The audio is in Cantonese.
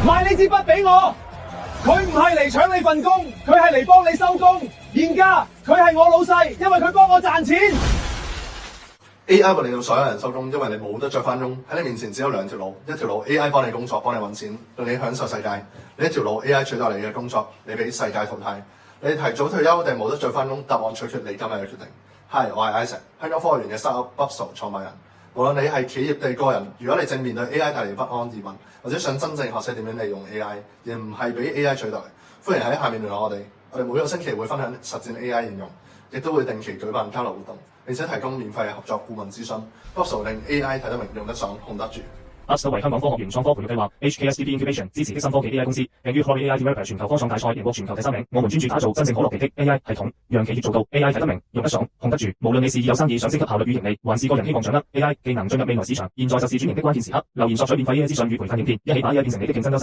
賣呢支筆俾我，佢唔係嚟搶你份工，佢係嚟幫你收工。現價佢係我老細，因為佢幫我賺錢。AI 會令到所有人收工，因為你冇得再返工。喺你面前只有兩條路，一條路 AI 幫你工作，幫你揾錢，令你享受世界；另一條路 AI 取代你嘅工作，你俾世界淘汰。你提早退休定冇得再返工？答案取決你今日嘅決定。Hi， 我係 Isaac， 香港科學園嘅 startup Bubso 創辦人。無論你係企業定個人，如果你正面對 AI 帶嚟不安疑問，或者想真正學識點樣利用 AI， 而唔係俾 AI 取代，歡迎喺下面聯絡我哋。我哋每個星期會分享實戰 AI 應用，亦都會定期舉辦交流活動，並且提供免費嘅合作顧問諮詢。Bubso 令 AI 睇得明、用得爽、控得住。Bubso 為香港科學園創科培育計劃 HKSDP Incubation 支持的新科技 AI 公司，並於 Hori AI Developer 全球科創大賽贏獲全球第3名。我們專注打造真正可落地的 AI 系統，讓企業做到 AI 睇得明、用得爽、控得住。無論你是已有生意想升級效率與盈利，還是個人希望掌握 AI 技能進入未來市場，現在就是轉型的關鍵時刻。留言索取免費 AI 資訊與培訓影片，一起把 AI 變成你的競爭優勢。